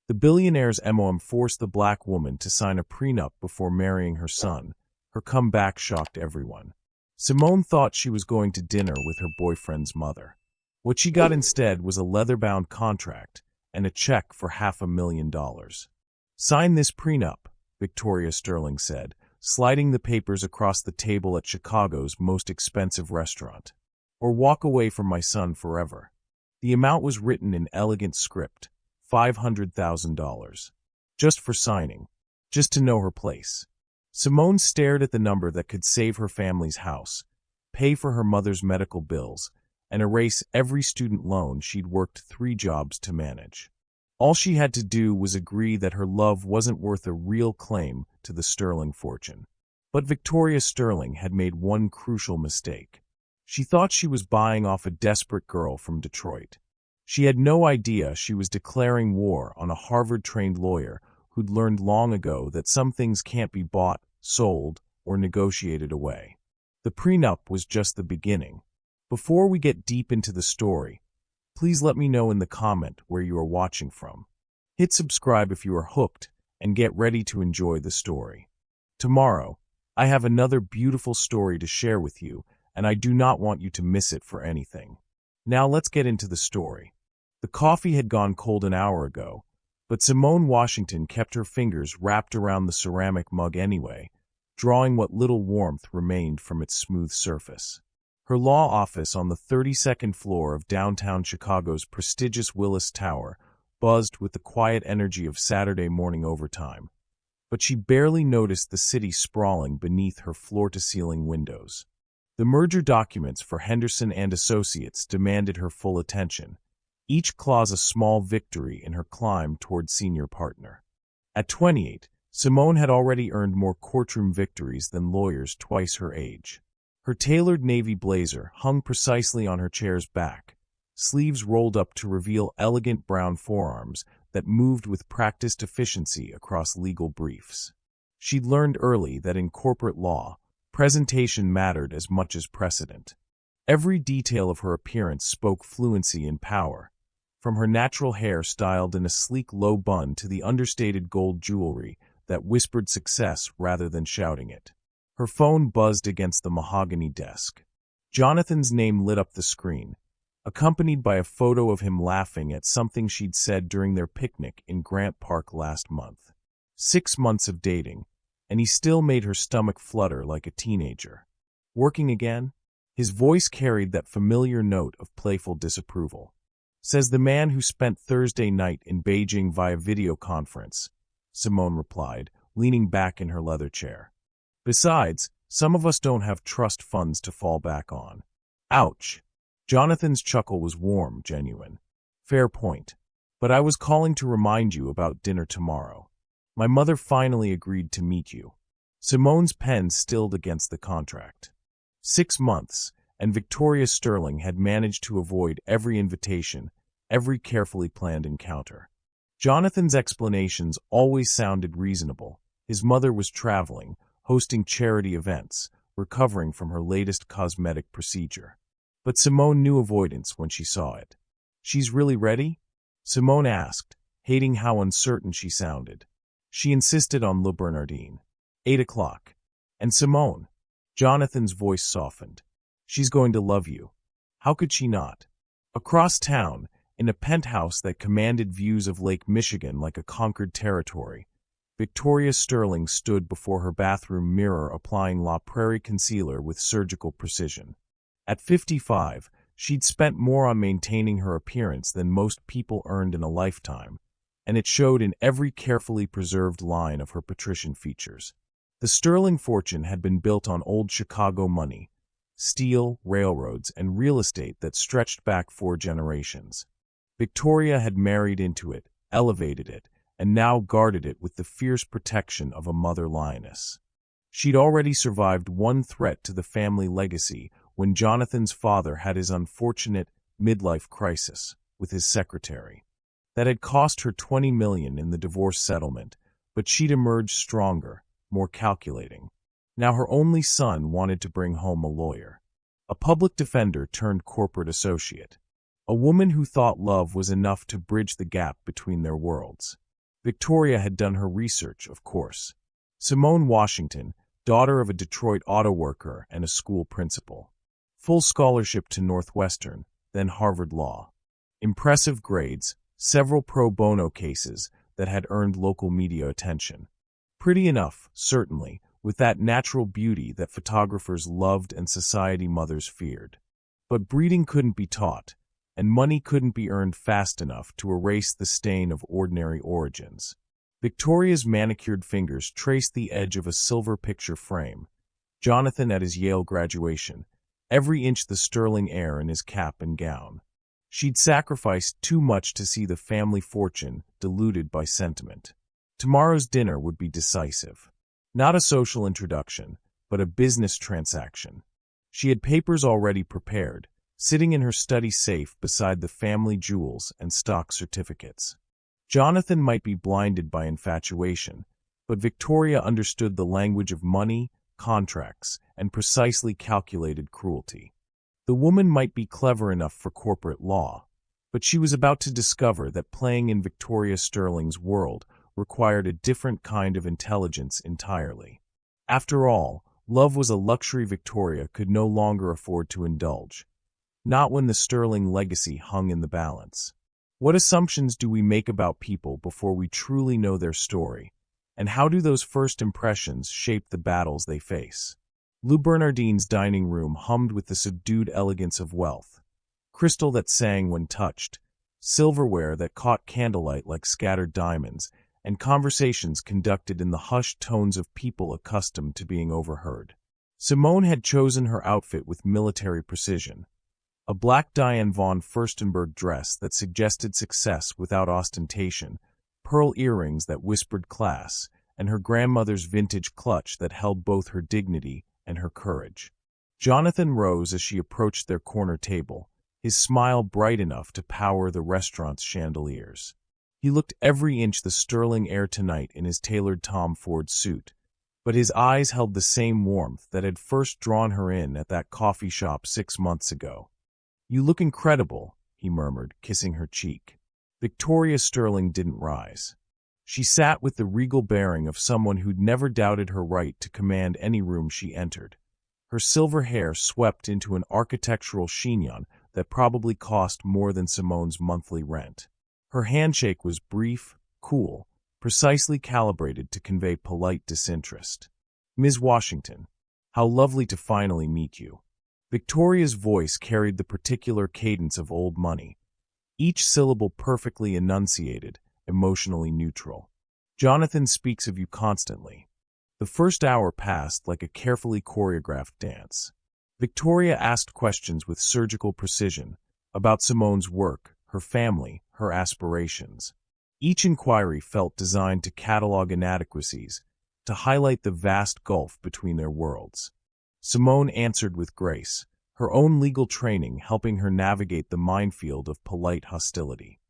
The Billionaire'S MOM forced the black woman to sign a prenup before marrying her son. Her comeback shocked everyone. Simone thought she was going to dinner with her boyfriend's mother. What she got instead was a leather-bound contract and a check for $500,000. "Sign this prenup," Victoria Sterling said, sliding the papers across the table at Chicago's most expensive restaurant. "Or walk away from my son forever." The amount was written in elegant script, $500,000. Just for signing. Just to know her place. Simone stared at the number that could save her family's house, pay for her mother's medical bills, and erase every student loan she'd worked 3 jobs to manage. All she had to do was agree that her love wasn't worth a real claim to the Sterling fortune. But Victoria Sterling had made one crucial mistake. She thought she was buying off a desperate girl from Detroit. She had no idea she was declaring war on a Harvard-trained lawyer who'd learned long ago that some things can't be bought, sold, or negotiated away. The prenup was just the beginning. Before we get deep into the story, please let me know in the comment where you are watching from. Hit subscribe if you are hooked, and get ready to enjoy the story. Tomorrow, I have another beautiful story to share with you, and I do not want you to miss it for anything. Now let's get into the story. The coffee had gone cold an hour ago, but Simone Washington kept her fingers wrapped around the ceramic mug anyway, drawing what little warmth remained from its smooth surface. Her law office on the 32nd floor of downtown Chicago's prestigious Willis Tower buzzed with the quiet energy of Saturday morning overtime, but she barely noticed the city sprawling beneath her floor-to-ceiling windows. The merger documents for Henderson and Associates demanded her full attention, each clause a small victory in her climb toward senior partner. At 28, Simone had already earned more courtroom victories than lawyers twice her age. Her tailored navy blazer hung precisely on her chair's back, sleeves rolled up to reveal elegant brown forearms that moved with practiced efficiency across legal briefs. She'd learned early that in corporate law, presentation mattered as much as precedent. Every detail of her appearance spoke fluency and power, from her natural hair styled in a sleek low bun to the understated gold jewelry that whispered success rather than shouting it. Her phone buzzed against the mahogany desk. Jonathan's name lit up the screen, accompanied by a photo of him laughing at something she'd said during their picnic in Grant Park last month. 6 months of dating, and he still made her stomach flutter like a teenager. "Working again?" His voice carried that familiar note of playful disapproval. "Says the man who spent Thursday night in Beijing via video conference," Simone replied, leaning back in her leather chair. "Besides, some of us don't have trust funds to fall back on." Ouch. Jonathan's chuckle was warm, genuine. "Fair point. But I was calling to remind you about dinner tomorrow. My mother finally agreed to meet you." Simone's pen stilled against the contract. 6 months, and Victoria Sterling had managed to avoid every invitation, every carefully planned encounter. Jonathan's explanations always sounded reasonable. His mother was traveling, hosting charity events, recovering from her latest cosmetic procedure. But Simone knew avoidance when she saw it. "She's really ready?" Simone asked, hating how uncertain she sounded. She insisted on Le Bernardine. 8 o'clock. "And Simone," Jonathan's voice softened, "she's going to love you. How could she not?" Across town, in a penthouse that commanded views of Lake Michigan like a conquered territory, Victoria Sterling stood before her bathroom mirror applying La Prairie concealer with surgical precision. At 55, she'd spent more on maintaining her appearance than most people earned in a lifetime, and it showed in every carefully preserved line of her patrician features. The Sterling fortune had been built on old Chicago money, steel, railroads, and real estate that stretched back 4 generations. Victoria had married into it, elevated it, and now guarded it with the fierce protection of a mother lioness. She'd already survived one threat to the family legacy when Jonathan's father had his unfortunate midlife crisis with his secretary. That had cost her $20 million in the divorce settlement, but she'd emerged stronger, more calculating. Now her only son wanted to bring home a lawyer. A public defender turned corporate associate. A woman who thought love was enough to bridge the gap between their worlds. Victoria had done her research, of course. Simone Washington, daughter of a Detroit auto worker and a school principal. Full scholarship to Northwestern, then Harvard Law. Impressive grades, several pro bono cases that had earned local media attention. Pretty enough, certainly, with that natural beauty that photographers loved and society mothers feared. But breeding couldn't be taught, and money couldn't be earned fast enough to erase the stain of ordinary origins. Victoria's manicured fingers traced the edge of a silver picture frame. Jonathan at his Yale graduation, every inch the sterling heir in his cap and gown. She'd sacrificed too much to see the family fortune diluted by sentiment. Tomorrow's dinner would be decisive. Not a social introduction, but a business transaction. She had papers already prepared, sitting in her study safe beside the family jewels and stock certificates. Jonathan might be blinded by infatuation, but Victoria understood the language of money, contracts, and precisely calculated cruelty. The woman might be clever enough for corporate law, but she was about to discover that playing in Victoria Sterling's world required a different kind of intelligence entirely. After all, love was a luxury Victoria could no longer afford to indulge. Not when the Sterling legacy hung in the balance. What assumptions do we make about people before we truly know their story? And how do those first impressions shape the battles they face? Lou Bernardine's dining room hummed with the subdued elegance of wealth. Crystal that sang when touched, silverware that caught candlelight like scattered diamonds, and conversations conducted in the hushed tones of people accustomed to being overheard. Simone had chosen her outfit with military precision. A black Diane von Furstenberg dress that suggested success without ostentation, pearl earrings that whispered class, and her grandmother's vintage clutch that held both her dignity and her courage. Jonathan rose as she approached their corner table, his smile bright enough to power the restaurant's chandeliers. He looked every inch the sterling heir tonight in his tailored Tom Ford suit, but his eyes held the same warmth that had first drawn her in at that coffee shop 6 months ago. "You look incredible," he murmured, kissing her cheek. Victoria Sterling didn't rise. She sat with the regal bearing of someone who'd never doubted her right to command any room she entered. Her silver hair swept into an architectural chignon that probably cost more than Simone's monthly rent. Her handshake was brief, cool, precisely calibrated to convey polite disinterest. "Ms. Washington, how lovely to finally meet you." Victoria's voice carried the particular cadence of old money, each syllable perfectly enunciated, emotionally neutral. "Jonathan speaks of you constantly." The first hour passed like a carefully choreographed dance. Victoria asked questions with surgical precision about Simone's work, her family, her aspirations. Each inquiry felt designed to catalog inadequacies, to highlight the vast gulf between their worlds. Simone answered with grace, her own legal training helping her navigate the minefield of polite hostility.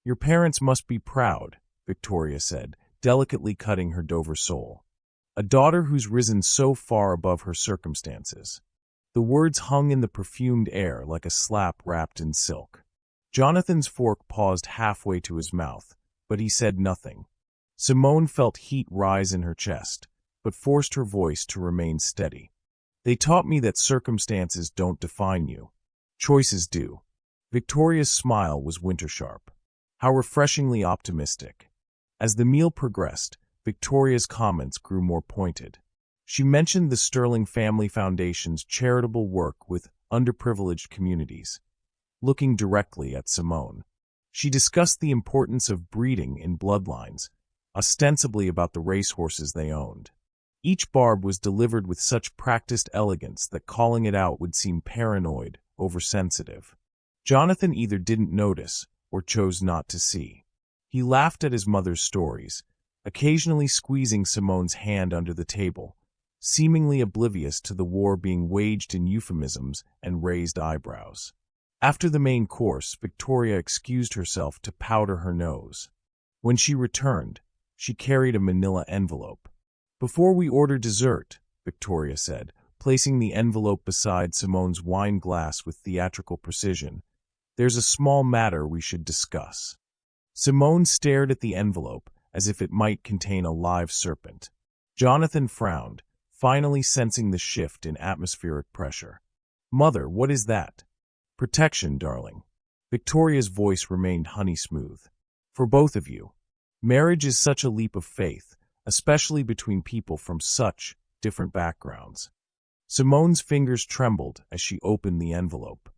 "Your parents must be proud," Victoria said, delicately cutting her Dover soul. "A daughter who's risen so far above her circumstances." The words hung in the perfumed air like a slap wrapped in silk. Jonathan's fork paused halfway to his mouth, but he said nothing. Simone felt heat rise in her chest, but forced her voice to remain steady. "They taught me that circumstances don't define you. Choices do." Victoria's smile was winter-sharp. How refreshingly optimistic. As the meal progressed, Victoria's comments grew more pointed. She mentioned the Sterling Family Foundation's charitable work with underprivileged communities. Looking directly at Simone, she discussed the importance of breeding in bloodlines, ostensibly about the racehorses they owned. Each barb was delivered with such practiced elegance that calling it out would seem paranoid, oversensitive. Jonathan either didn't notice or chose not to see. He laughed at his mother's stories, occasionally squeezing Simone's hand under the table, seemingly oblivious to the war being waged in euphemisms and raised eyebrows. After the main course, Victoria excused herself to powder her nose. When she returned, she carried a manila envelope. "Before we order dessert," Victoria said, placing the envelope beside Simone's wine glass with theatrical precision, "there's a small matter we should discuss." Simone stared at the envelope as if it might contain a live serpent. Jonathan frowned, finally sensing the shift in atmospheric pressure. "Mother, what is that?" "Protection, darling." Victoria's voice remained honey-smooth. "For both of you. Marriage is such a leap of faith, especially between people from such different backgrounds." Simone's fingers trembled as she opened the envelope.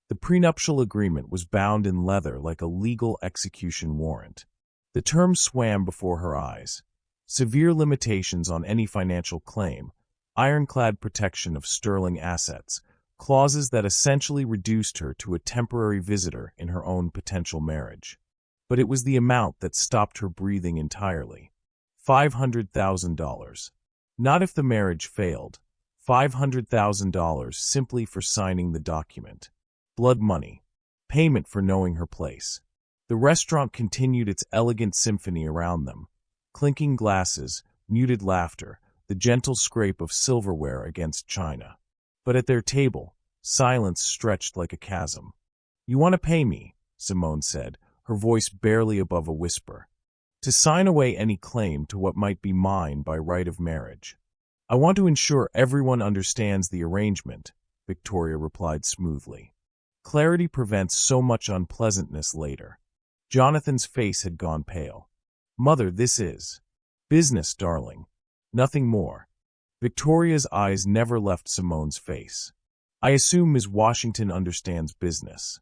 The prenuptial agreement was bound in leather like a legal execution warrant. The terms swam before her eyes. Severe limitations on any financial claim, ironclad protection of sterling assets, clauses that essentially reduced her to a temporary visitor in her own potential marriage. But it was the amount that stopped her breathing entirely. $500,000. Not if the marriage failed. $500,000 simply for signing the document. Blood money. Payment for knowing her place. The restaurant continued its elegant symphony around them. Clinking glasses, muted laughter, the gentle scrape of silverware against china. But at their table, silence stretched like a chasm. "You want to pay me," Simone said, her voice barely above a whisper, "to sign away any claim to what might be mine by right of marriage." "I want to ensure everyone understands the arrangement," Victoria replied smoothly. "Clarity prevents so much unpleasantness later." Jonathan's face had gone pale. "Mother, this is business, darling. Nothing more." Victoria's eyes never left Simone's face. "I assume Ms. Washington understands business."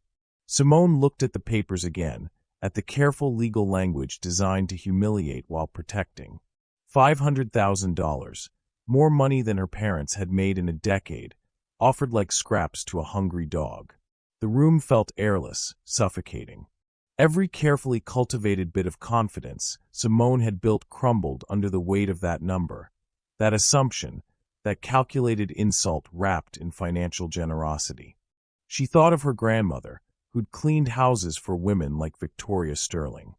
Simone looked at the papers again, at the careful legal language designed to humiliate while protecting. $500,000, more money than her parents had made in a decade, offered like scraps to a hungry dog. The room felt airless, suffocating. Every carefully cultivated bit of confidence Simone had built crumbled under the weight of that number, that assumption, that calculated insult wrapped in financial generosity. She thought of her grandmother, who'd cleaned houses for women like Victoria Sterling.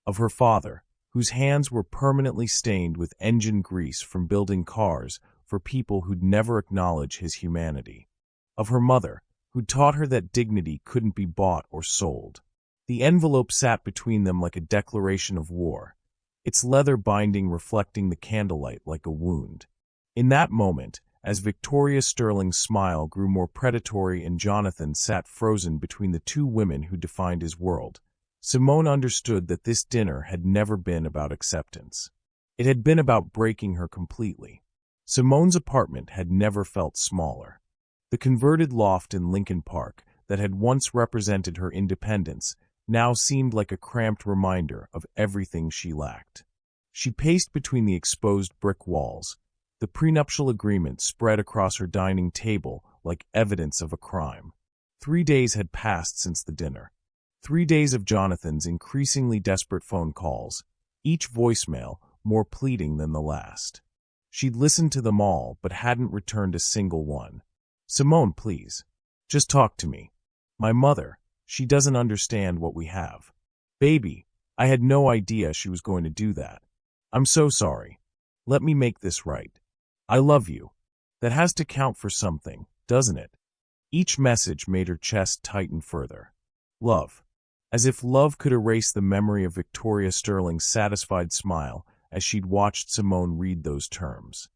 Of her father, whose hands were permanently stained with engine grease from building cars for people who'd never acknowledge his humanity. Of her mother, who'd taught her that dignity couldn't be bought or sold. The envelope sat between them like a declaration of war, its leather binding reflecting the candlelight like a wound. In that moment, as Victoria Sterling's smile grew more predatory and Jonathan sat frozen between the two women who defined his world, Simone understood that this dinner had never been about acceptance. It had been about breaking her completely. Simone's apartment had never felt smaller. The converted loft in Lincoln Park that had once represented her independence now seemed like a cramped reminder of everything she lacked. She paced between the exposed brick walls, the prenuptial agreement spread across her dining table like evidence of a crime. 3 days had passed since the dinner. 3 days of Jonathan's increasingly desperate phone calls, each voicemail more pleading than the last. She'd listened to them all but hadn't returned a single one. "Simone, please. Just talk to me. My mother, she doesn't understand what we have. Baby, I had no idea she was going to do that. I'm so sorry. Let me make this right. I love you." That has to count for something, doesn't it? Each message made her chest tighten further. Love. As if love could erase the memory of Victoria Sterling's satisfied smile as she'd watched Simone read those terms.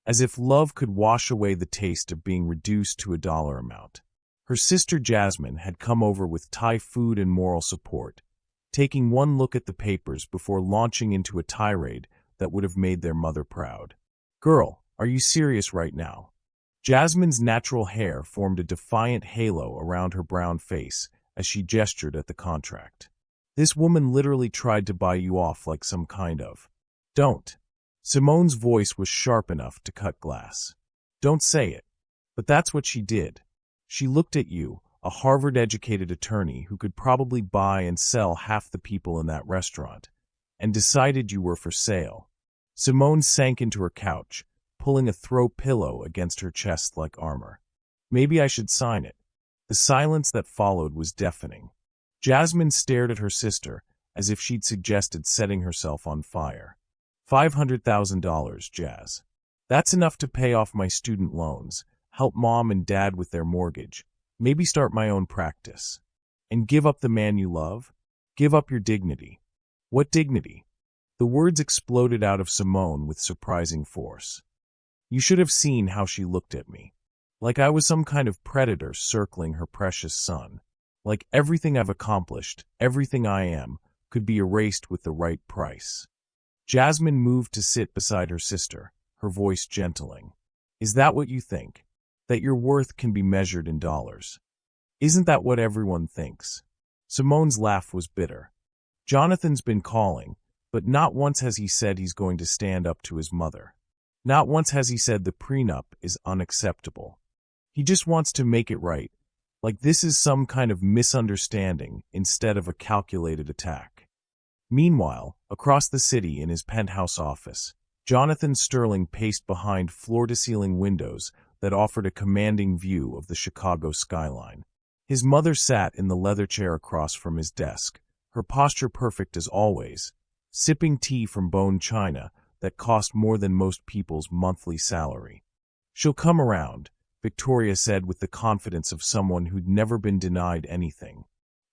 As if love could wash away the taste of being reduced to a dollar amount. Her sister Jasmine had come over with Thai food and moral support, taking one look at the papers before launching into a tirade that would have made their mother proud. "Girl, are you serious right now?" Jasmine's natural hair formed a defiant halo around her brown face as she gestured at the contract. "This woman literally tried to buy you off like some kind of..." "Don't." Simone's voice was sharp enough to cut glass. "Don't say it. But that's what she did. She looked at you, a Harvard-educated attorney who could probably buy and sell half the people in that restaurant, and decided you were for sale." Simone sank into her couch, pulling a throw pillow against her chest like armor. "Maybe I should sign it." The silence that followed was deafening. Jasmine stared at her sister as if she'd suggested setting herself on fire. $500,000, Jazz. That's enough to pay off my student loans, help mom and dad with their mortgage, maybe start my own practice. And give up the man you love? Give up your dignity. What dignity? The words exploded out of Simone with surprising force. You should have seen how she looked at me. Like I was some kind of predator circling her precious son. Like everything I've accomplished, everything I am, could be erased with the right price. Jasmine moved to sit beside her sister, her voice gentling. Is that what you think? That your worth can be measured in dollars? Isn't that what everyone thinks? Simone's laugh was bitter. Jonathan's been calling, but not once has he said he's going to stand up to his mother. Not once has he said the prenup is unacceptable. He just wants to make it right, like this is some kind of misunderstanding instead of a calculated attack. Meanwhile, across the city in his penthouse office, Jonathan Sterling paced behind floor-to-ceiling windows that offered a commanding view of the Chicago skyline. His mother sat in the leather chair across from his desk, her posture perfect as always, sipping tea from bone china that cost more than most people's monthly salary. She'll come around, Victoria said with the confidence of someone who'd never been denied anything.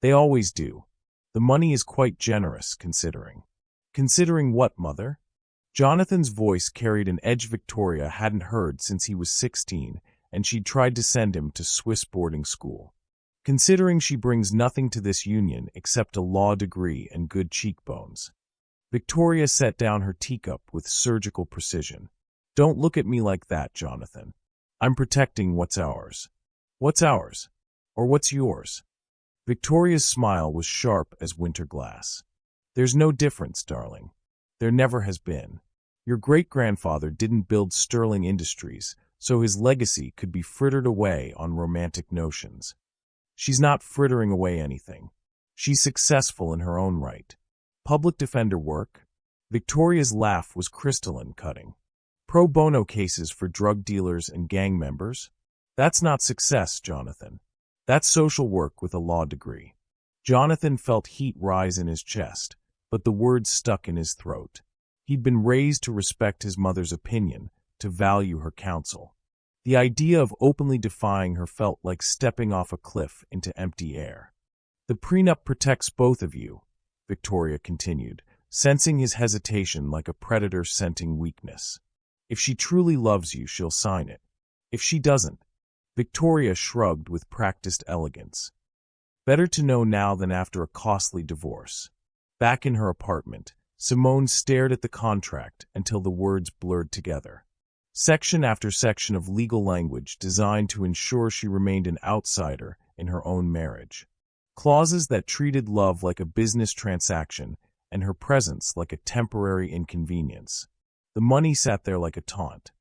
They always do. The money is quite generous, considering. Considering what, Mother? Jonathan's voice carried an edge Victoria hadn't heard since he was 16, and she'd tried to send him to Swiss boarding school. Considering she brings nothing to this union except a law degree and good cheekbones. Victoria set down her teacup with surgical precision. Don't look at me like that, Jonathan. I'm protecting what's ours. What's ours? Or what's yours? Victoria's smile was sharp as winter glass. There's no difference, darling. There never has been. Your great-grandfather didn't build Sterling Industries, so his legacy could be frittered away on romantic notions. She's not frittering away anything. She's successful in her own right. Public defender work? Victoria's laugh was crystalline cutting. Pro bono cases for drug dealers and gang members? That's not success, Jonathan. That's social work with a law degree. Jonathan felt heat rise in his chest, but the words stuck in his throat. He'd been raised to respect his mother's opinion, to value her counsel. The idea of openly defying her felt like stepping off a cliff into empty air. The prenup protects both of you, Victoria continued, sensing his hesitation like a predator scenting weakness. If she truly loves you, she'll sign it. If she doesn't, Victoria shrugged with practiced elegance. Better to know now than after a costly divorce. Back in her apartment, Simone stared at the contract until the words blurred together. Section after section of legal language designed to ensure she remained an outsider in her own marriage. Clauses that treated love like a business transaction and her presence like a temporary inconvenience. The money sat there like a taunt.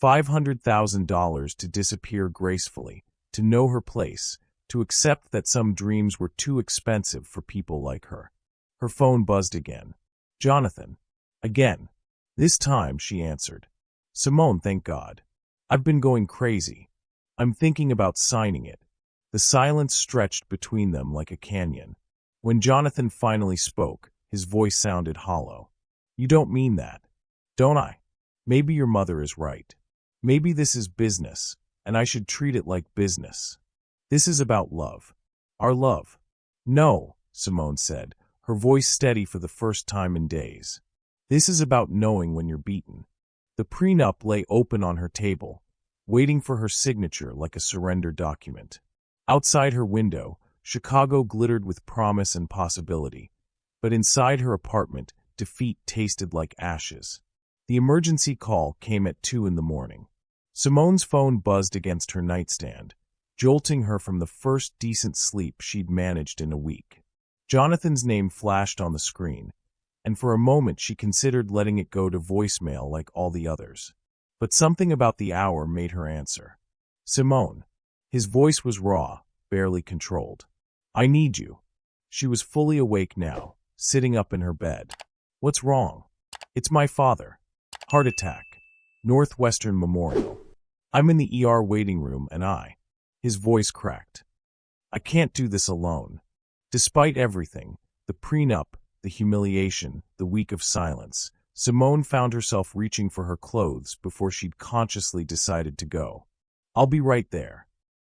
$500,000 to disappear gracefully, to know her place, to accept that some dreams were too expensive for people like her. Her phone buzzed again. Jonathan. Again. This time, she answered. Simone, thank God. I've been going crazy. I'm thinking about signing it. The silence stretched between them like a canyon. When Jonathan finally spoke, his voice sounded hollow. You don't mean that. Don't I? Maybe your mother is right. Maybe this is business, and I should treat it like business. This is about love. Our love. No, Simone said, her voice steady for the first time in days. This is about knowing when you're beaten. The prenup lay open on her table, waiting for her signature like a surrender document. Outside her window, Chicago glittered with promise and possibility, but inside her apartment, defeat tasted like ashes. The emergency call came at 2 in the morning. Simone's phone buzzed against her nightstand, jolting her from the first decent sleep she'd managed in a week. Jonathan's name flashed on the screen, and for a moment she considered letting it go to voicemail like all the others. But something about the hour made her answer. Simone. His voice was raw, barely controlled. I need you. She was fully awake now, sitting up in her bed. What's wrong? It's my father. Heart attack. Northwestern Memorial. I'm in the ER waiting room and His voice cracked. I can't do this alone. Despite everything, the prenup, the humiliation, the week of silence, Simone found herself reaching for her clothes before she'd consciously decided to go. I'll be right there.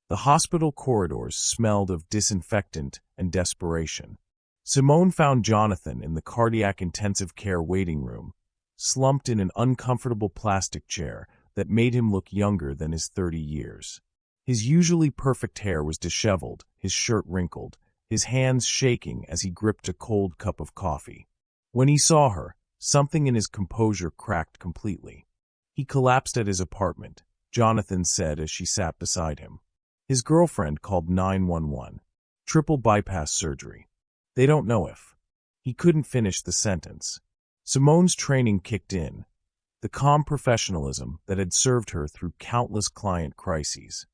The hospital corridors smelled of disinfectant and desperation. Simone found Jonathan in the cardiac intensive care waiting room, slumped in an uncomfortable plastic chair that made him look younger than his 30 years. His usually perfect hair was disheveled, his shirt wrinkled, his hands shaking as he gripped a cold cup of coffee. When he saw her, something in his composure cracked completely. He collapsed at his apartment, Jonathan said as she sat beside him. His girlfriend called 911. Triple bypass surgery. They don't know if. He couldn't finish the sentence. Simone's training kicked in, the calm professionalism that had served her through countless client crises.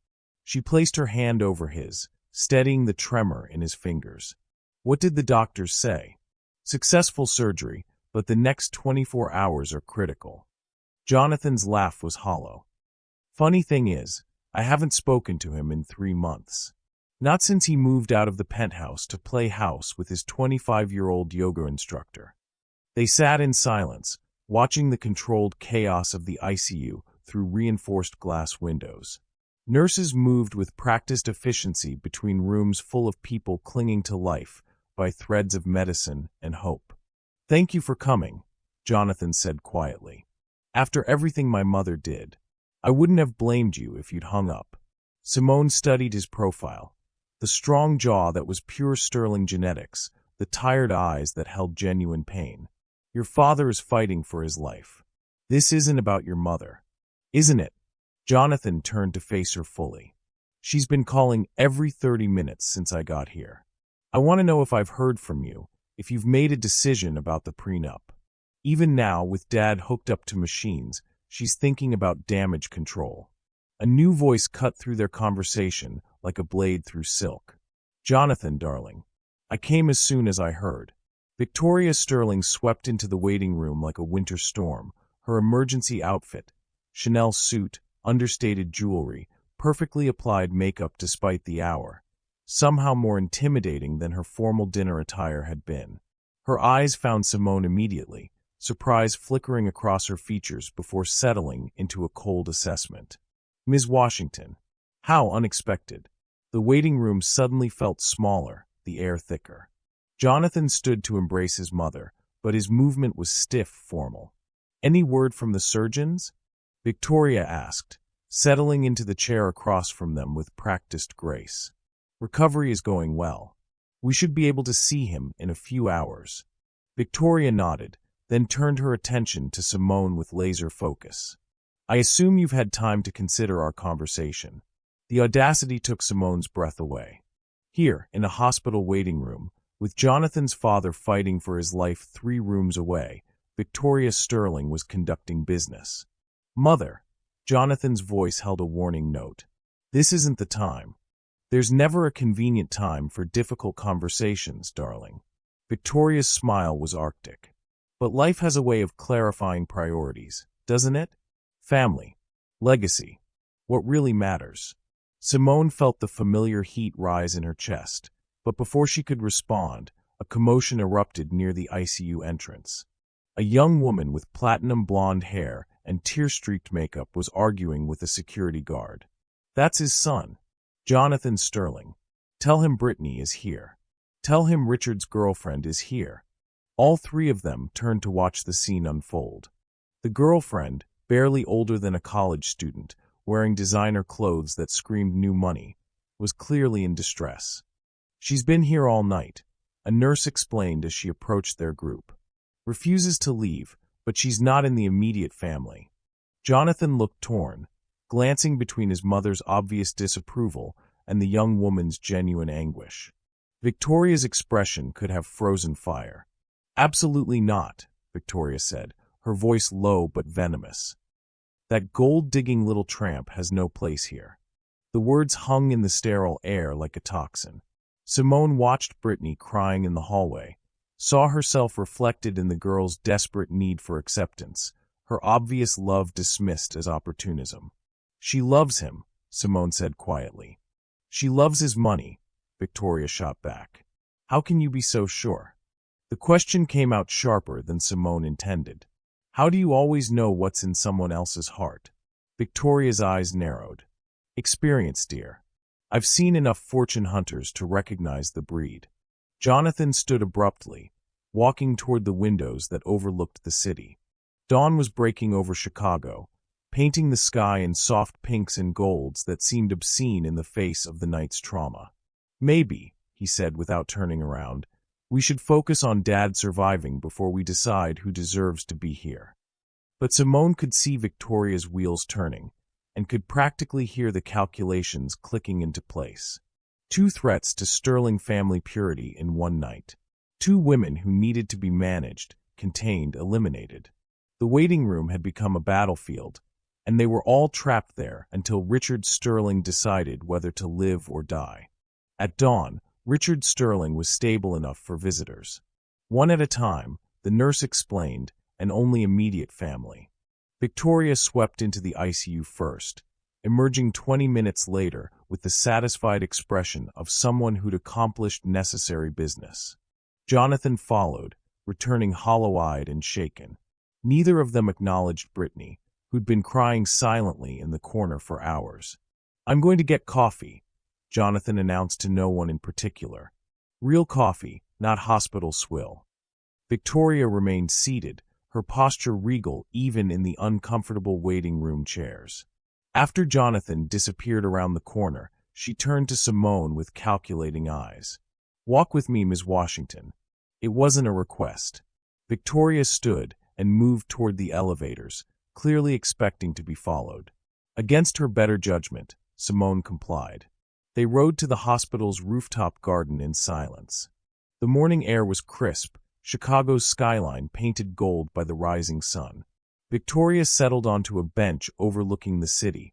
She placed her hand over his, steadying the tremor in his fingers. What did the doctors say? Successful surgery, but the next 24 hours are critical. Jonathan's laugh was hollow. Funny thing is, I haven't spoken to him in 3 months. Not since he moved out of the penthouse to play house with his 25-year-old yoga instructor. They sat in silence, watching the controlled chaos of the ICU through reinforced glass windows. Nurses moved with practiced efficiency between rooms full of people clinging to life by threads of medicine and hope. "Thank you for coming," Jonathan said quietly. "After everything my mother did, I wouldn't have blamed you if you'd hung up." Simone studied his profile. The strong jaw that was pure sterling genetics, the tired eyes that held genuine pain. "Your father is fighting for his life. This isn't about your mother, isn't it?" Jonathan turned to face her fully. "She's been calling every 30 minutes since I got here. I want to know if I've heard from you, if you've made a decision about the prenup. Even now, with Dad hooked up to machines, she's thinking about damage control." A new voice cut through their conversation like a blade through silk. "Jonathan, darling, I came as soon as I heard." Victoria Sterling swept into the waiting room like a winter storm, her emergency outfit, Chanel suit, understated jewelry, perfectly applied makeup despite the hour, somehow more intimidating than her formal dinner attire had been. Her eyes found Simone immediately, surprise flickering across her features before settling into a cold assessment. "Ms. Washington." How unexpected. The waiting room suddenly felt smaller, the air thicker. Jonathan stood to embrace his mother, but his movement was stiff, formal. "Any word from the surgeons?" Victoria asked, settling into the chair across from them with practiced grace. "Recovery is going well. We should be able to see him in a few hours." Victoria nodded, then turned her attention to Simone with laser focus. "I assume you've had time to consider our conversation." The audacity took Simone's breath away. Here, in a hospital waiting room, with Jonathan's father fighting for his life 3 rooms away, Victoria Sterling was conducting business. "Mother," Jonathan's voice held a warning note. "This isn't the time. There's never a convenient time for difficult conversations, darling." Victoria's smile was arctic. "But life has a way of clarifying priorities, doesn't it? Family, legacy, what really matters." Simone felt the familiar heat rise in her chest, but before she could respond, a commotion erupted near the ICU entrance. A young woman with platinum blonde hair and tear-streaked makeup was arguing with a security guard. "That's his son, Jonathan Sterling. Tell him Brittany is here. Tell him Richard's girlfriend is here." All 3 of them turned to watch the scene unfold. The girlfriend, barely older than a college student, wearing designer clothes that screamed new money, was clearly in distress. "She's been here all night," a nurse explained as she approached their group. "Refuses to leave, but she's not in the immediate family." Jonathan looked torn, glancing between his mother's obvious disapproval and the young woman's genuine anguish. Victoria's expression could have frozen fire. "Absolutely not," Victoria said, her voice low but venomous. "That gold-digging little tramp has no place here." The words hung in the sterile air like a toxin. Simone watched Brittany crying in the hallway, saw herself reflected in the girl's desperate need for acceptance, her obvious love dismissed as opportunism. "She loves him," Simone said quietly. "She loves his money," Victoria shot back. "How can you be so sure?" The question came out sharper than Simone intended. "How do you always know what's in someone else's heart?" Victoria's eyes narrowed. "Experience, dear. I've seen enough fortune hunters to recognize the breed." Jonathan stood abruptly, walking toward the windows that overlooked the city. Dawn was breaking over Chicago, painting the sky in soft pinks and golds that seemed obscene in the face of the night's trauma. "Maybe," he said without turning around, "we should focus on Dad surviving before we decide who deserves to be here." But Simone could see Victoria's wheels turning, and could practically hear the calculations clicking into place. 2 threats to sterling family purity in one night. 2 women who needed to be managed, contained, eliminated. The waiting room had become a battlefield, and they were all trapped there until Richard Sterling decided whether to live or die. At dawn, Richard Sterling was stable enough for visitors. One at a time, the nurse explained, and only immediate family. Victoria swept into the ICU first, emerging 20 minutes later with the satisfied expression of someone who'd accomplished necessary business. Jonathan followed, returning hollow-eyed and shaken. Neither of them acknowledged Brittany, who'd been crying silently in the corner for hours. "I'm going to get coffee," Jonathan announced to no one in particular. Real coffee, not hospital swill. Victoria remained seated, her posture regal even in the uncomfortable waiting room chairs. After Jonathan disappeared around the corner, she turned to Simone with calculating eyes. "Walk with me, Ms. Washington." It wasn't a request. Victoria stood and moved toward the elevators, clearly expecting to be followed. Against her better judgment, Simone complied. They rode to the hospital's rooftop garden in silence. The morning air was crisp, Chicago's skyline painted gold by the rising sun. Victoria settled onto a bench overlooking the city,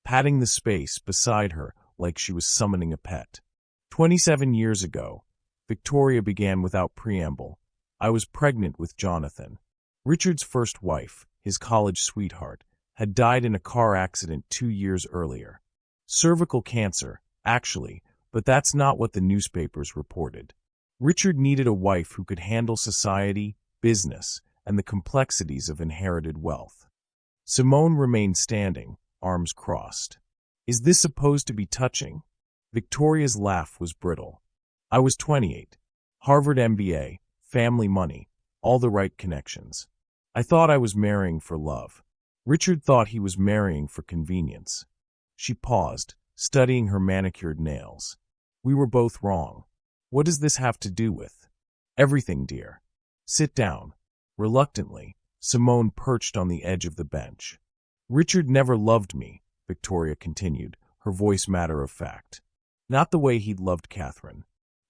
patting the space beside her like she was summoning a pet. 27 years ago, Victoria began without preamble. I was pregnant with Jonathan. Richard's first wife, his college sweetheart, had died in a car accident 2 years earlier. Cervical cancer, actually, but that's not what the newspapers reported. Richard needed a wife who could handle society, business, and the complexities of inherited wealth. Simone remained standing, arms crossed. "Is this supposed to be touching?" Victoria's laugh was brittle. "I was 28. Harvard MBA, family money, all the right connections. I thought I was marrying for love. Richard thought he was marrying for convenience." She paused, studying her manicured nails. "We were both wrong. What does this have to do with?" "Everything, dear. Sit down." Reluctantly, Simone perched on the edge of the bench. "Richard never loved me," Victoria continued, her voice matter of fact. "Not the way he'd loved Catherine.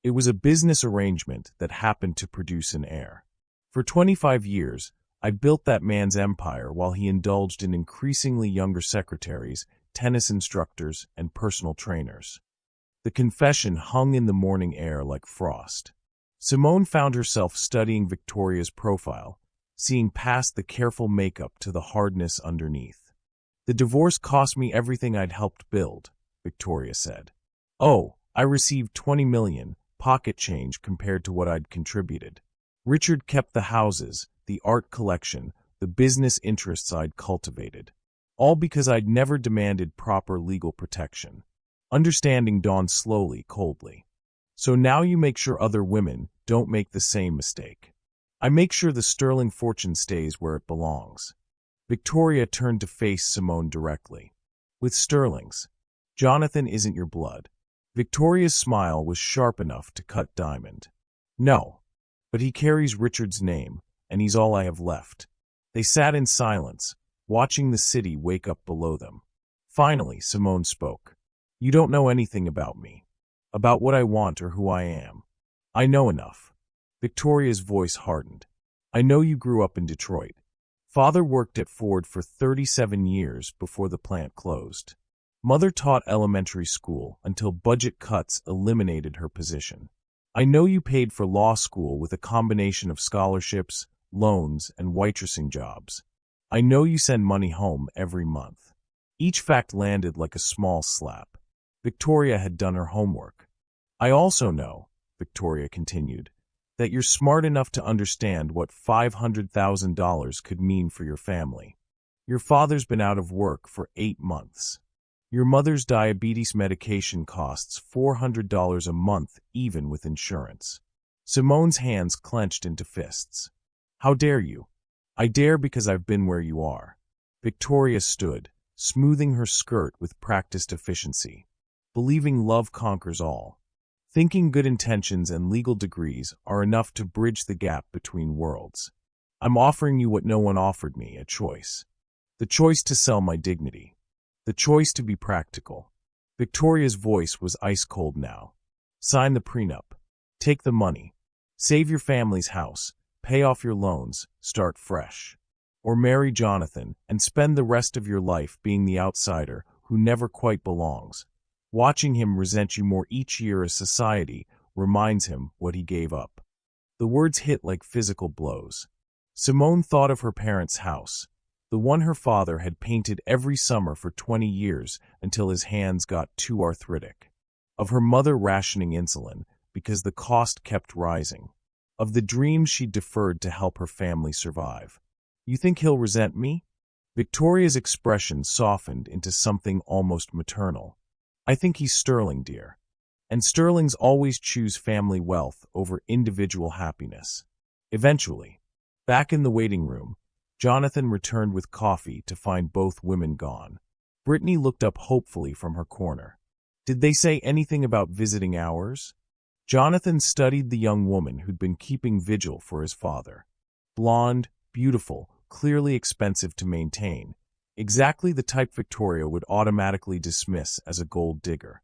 It was a business arrangement that happened to produce an heir. For 25 years, I built that man's empire while he indulged in increasingly younger secretaries, tennis instructors, and personal trainers." The confession hung in the morning air like frost. Simone found herself studying Victoria's profile, seeing past the careful makeup to the hardness underneath. "The divorce cost me everything I'd helped build," Victoria said. "Oh, I received $20 million, pocket change compared to what I'd contributed. Richard kept the houses, the art collection, the business interests I'd cultivated. All because I'd never demanded proper legal protection." Understanding dawned slowly, coldly. "So now you make sure other women don't make the same mistake." "I make sure the sterling fortune stays where it belongs." Victoria turned to face Simone directly. "With sterlings. Jonathan isn't your blood." Victoria's smile was sharp enough to cut diamond. "No, but he carries Richard's name, and he's all I have left." They sat in silence, watching the city wake up below them. Finally, Simone spoke. "You don't know anything about me, about what I want or who I am." "I know enough." Victoria's voice hardened. "I know you grew up in Detroit. Father worked at Ford for 37 years before the plant closed. Mother taught elementary school until budget cuts eliminated her position. I know you paid for law school with a combination of scholarships, loans, and waitressing jobs. I know you send money home every month." Each fact landed like a small slap. Victoria had done her homework. "I also know," Victoria continued, "that you're smart enough to understand what $500,000 could mean for your family. Your father's been out of work for 8 months. Your mother's diabetes medication costs $400 a month even with insurance. Simone's hands clenched into fists. How dare you? I dare because I've been where you are. Victoria stood, smoothing her skirt with practiced efficiency, believing love conquers all. Thinking good intentions and legal degrees are enough to bridge the gap between worlds. I'm offering you what no one offered me, a choice. The choice to sell my dignity. The choice to be practical. Victoria's voice was ice-cold now. Sign the prenup. Take the money. Save your family's house. Pay off your loans. Start fresh. Or marry Jonathan and spend the rest of your life being the outsider who never quite belongs. Watching him resent you more each year as society reminds him what he gave up. The words hit like physical blows. Simone thought of her parents' house, the one her father had painted every summer for 20 years until his hands got too arthritic. Of her mother rationing insulin because the cost kept rising. Of the dreams she deferred to help her family survive. You think he'll resent me? Victoria's expression softened into something almost maternal. I think he's sterling, dear. And sterlings always choose family wealth over individual happiness. Eventually, back in the waiting room, Jonathan returned with coffee to find both women gone. Brittany looked up hopefully from her corner. Did they say anything about visiting hours? Jonathan studied the young woman who'd been keeping vigil for his father. Blonde, beautiful, clearly expensive to maintain. Exactly the type Victoria would automatically dismiss as a gold digger.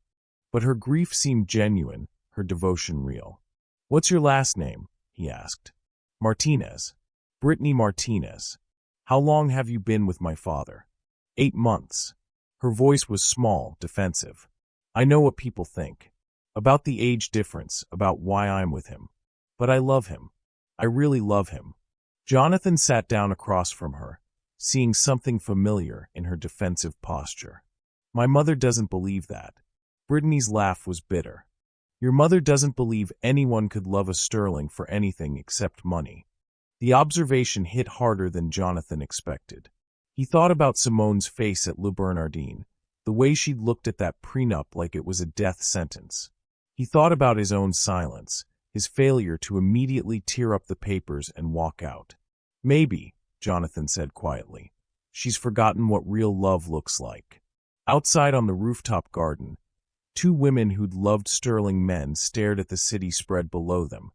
But her grief seemed genuine, her devotion real. What's your last name? He asked. Martinez. Brittany Martinez. How long have you been with my father? 8 months. Her voice was small, defensive. I know what people think. About the age difference, about why I'm with him. But I love him. I really love him. Jonathan sat down across from her, seeing something familiar in her defensive posture. My mother doesn't believe that. Brittany's laugh was bitter. Your mother doesn't believe anyone could love a sterling for anything except money. The observation hit harder than Jonathan expected. He thought about Simone's face at Le Bernardin, the way she'd looked at that prenup like it was a death sentence. He thought about his own silence, his failure to immediately tear up the papers and walk out. Maybe, Jonathan said quietly, she's forgotten what real love looks like. Outside on the rooftop garden, 2 women who'd loved sterling men stared at the city spread below them,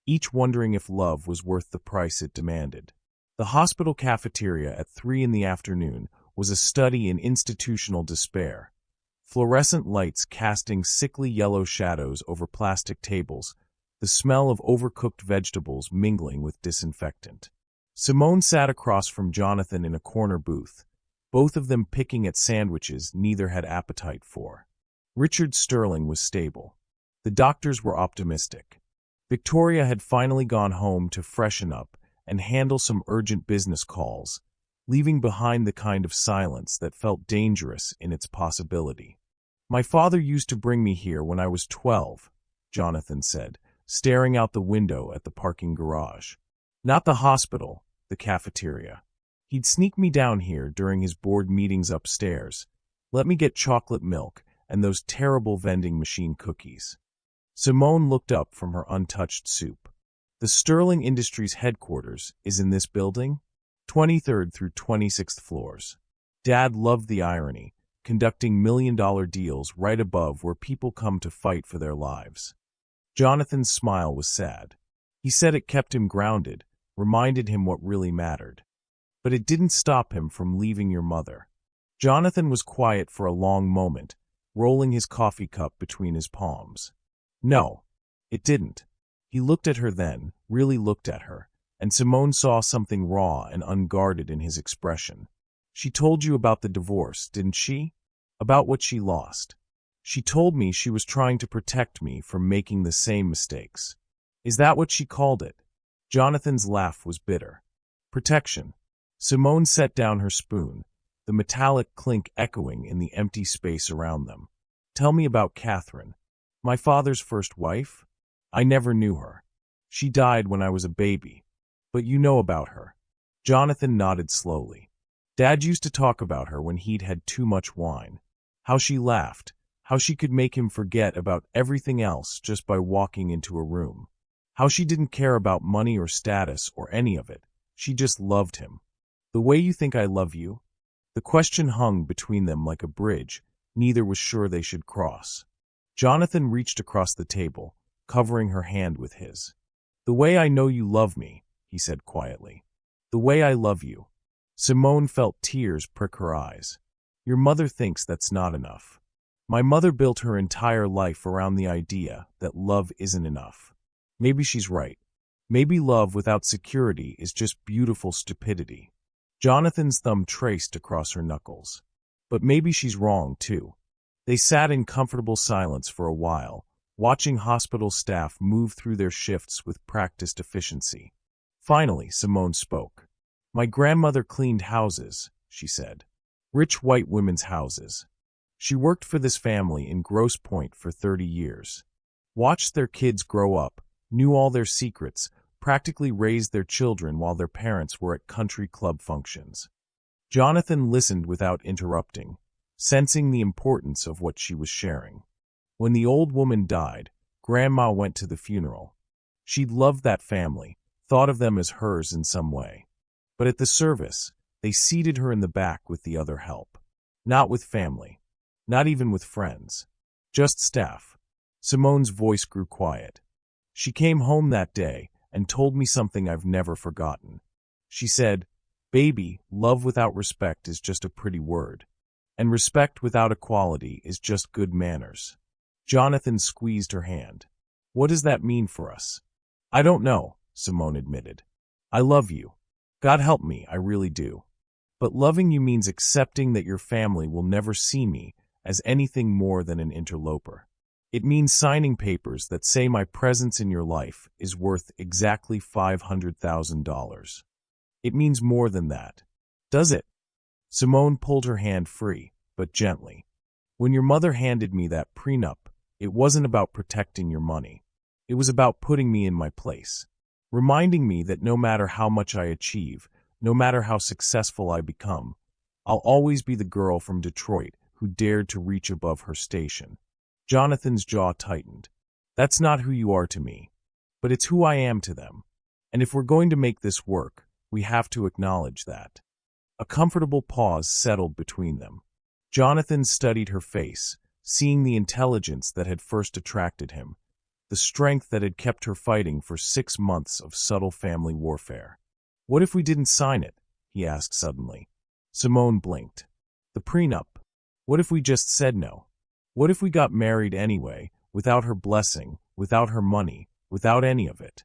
each wondering if love was worth the price it demanded. The hospital cafeteria at 3 in the afternoon was a study in institutional despair. Fluorescent lights casting sickly yellow shadows over plastic tables, the smell of overcooked vegetables mingling with disinfectant. Simone sat across from Jonathan in a corner booth, both of them picking at sandwiches neither had appetite for. Richard Sterling was stable. The doctors were optimistic. Victoria had finally gone home to freshen up and handle some urgent business calls, leaving behind the kind of silence that felt dangerous in its possibility. My father used to bring me here when I was 12, Jonathan said, staring out the window at the parking garage. Not the hospital, the cafeteria. He'd sneak me down here during his board meetings upstairs, let me get chocolate milk and those terrible vending machine cookies. Simone looked up from her untouched soup. The Sterling Industries headquarters is in this building? 23rd through 26th floors. Dad loved the irony, conducting million-dollar deals right above where people come to fight for their lives. Jonathan's smile was sad. He said it kept him grounded, reminded him what really mattered. But it didn't stop him from leaving your mother. Jonathan was quiet for a long moment, rolling his coffee cup between his palms. No, it didn't. He looked at her then, really looked at her, and Simone saw something raw and unguarded in his expression. She told you about the divorce, didn't she? About what she lost. She told me she was trying to protect me from making the same mistakes. Is that what she called it? Jonathan's laugh was bitter. Protection. Simone set down her spoon, the metallic clink echoing in the empty space around them. Tell me about Catherine. My father's first wife? I never knew her. She died when I was a baby. But you know about her. Jonathan nodded slowly. Dad used to talk about her when he'd had too much wine. How she laughed. How she could make him forget about everything else just by walking into a room. How she didn't care about money or status or any of it. She just loved him. The way you think I love you? The question hung between them like a bridge. Neither was sure they should cross. Jonathan reached across the table, covering her hand with his. The way I know you love me, he said quietly. The way I love you. Simone felt tears prick her eyes. Your mother thinks that's not enough. My mother built her entire life around the idea that love isn't enough. Maybe she's right. Maybe love without security is just beautiful stupidity. Jonathan's thumb traced across her knuckles. But maybe she's wrong, too. They sat in comfortable silence for a while, watching hospital staff move through their shifts with practiced efficiency. Finally, Simone spoke. My grandmother cleaned houses, she said. Rich white women's houses. She worked for this family in Grosse Pointe for 30 years. Watched their kids grow up, knew all their secrets, practically raised their children while their parents were at country club functions. Jonathan listened without interrupting, sensing the importance of what she was sharing. When the old woman died, Grandma went to the funeral. She'd loved that family, thought of them as hers in some way. But at the service, they seated her in the back with the other help. Not with family. Not even with friends. Just staff. Simone's voice grew quiet. She came home that day and told me something I've never forgotten. She said, Baby, love without respect is just a pretty word. And respect without equality is just good manners. Jonathan squeezed her hand. What does that mean for us? I don't know, Simone admitted. I love you. God help me, I really do. But loving you means accepting that your family will never see me as anything more than an interloper. It means signing papers that say my presence in your life is worth exactly $500,000. It means more than that. Does it? Simone pulled her hand free, but gently. When your mother handed me that prenup, it wasn't about protecting your money. It was about putting me in my place. Reminding me that no matter how much I achieve, no matter how successful I become, I'll always be the girl from Detroit who dared to reach above her station. Jonathan's jaw tightened. That's not who you are to me, but it's who I am to them. And if we're going to make this work, we have to acknowledge that. A comfortable pause settled between them. Jonathan studied her face, seeing the intelligence that had first attracted him, the strength that had kept her fighting for 6 months of subtle family warfare. What if we didn't sign it? He asked suddenly. Simone blinked. The prenup. What if we just said no? What if we got married anyway, without her blessing, without her money, without any of it?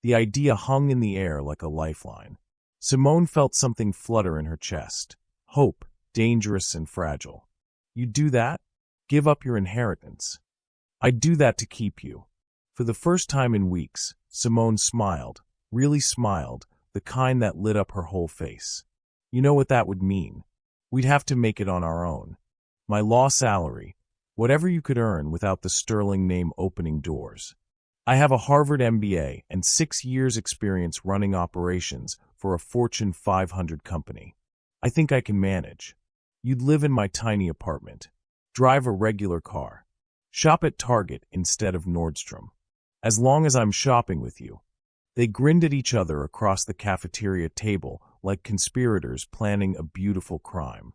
The idea hung in the air like a lifeline. Simone felt something flutter in her chest. Hope, dangerous and fragile. You'd do that? Give up your inheritance. I'd do that to keep you. For the first time in weeks, Simone smiled, really smiled, the kind that lit up her whole face. You know what that would mean? We'd have to make it on our own. My law salary, whatever you could earn without the sterling name opening doors. I have a Harvard MBA and 6 years experience running operations for a Fortune 500 company. I think I can manage. You'd live in my tiny apartment. Drive a regular car. Shop at Target instead of Nordstrom. As long as I'm shopping with you. They grinned at each other across the cafeteria table like conspirators planning a beautiful crime.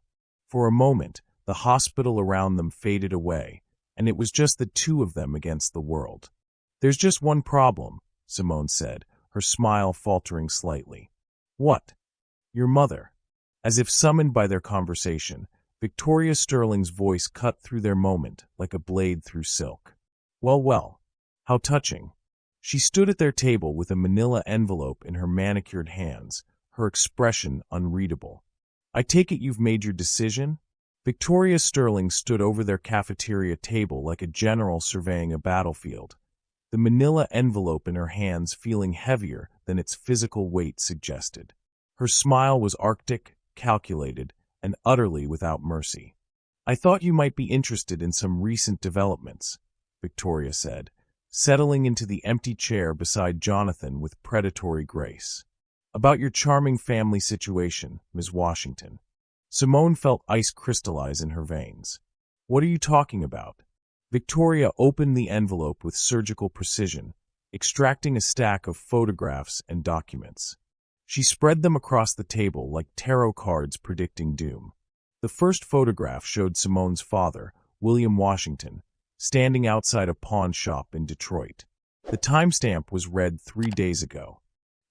For a moment, the hospital around them faded away, and it was just the two of them against the world. There's just one problem, Simone said, her smile faltering slightly. What? Your mother. As if summoned by their conversation, Victoria Sterling's voice cut through their moment like a blade through silk. Well, how touching. She stood at their table with a manila envelope in her manicured hands, her expression unreadable. I take it you've made your decision? Victoria Sterling stood over their cafeteria table like a general surveying a battlefield, the manila envelope in her hands feeling heavier than its physical weight suggested. Her smile was arctic, calculated, and utterly without mercy. I thought you might be interested in some recent developments, Victoria said, settling into the empty chair beside Jonathan with predatory grace. About your charming family situation, Ms. Washington. Simone felt ice crystallize in her veins. What are you talking about? Victoria opened the envelope with surgical precision, extracting a stack of photographs and documents. She spread them across the table like tarot cards predicting doom. The first photograph showed Simone's father, William Washington, standing outside a pawn shop in Detroit. The timestamp was read 3 days ago.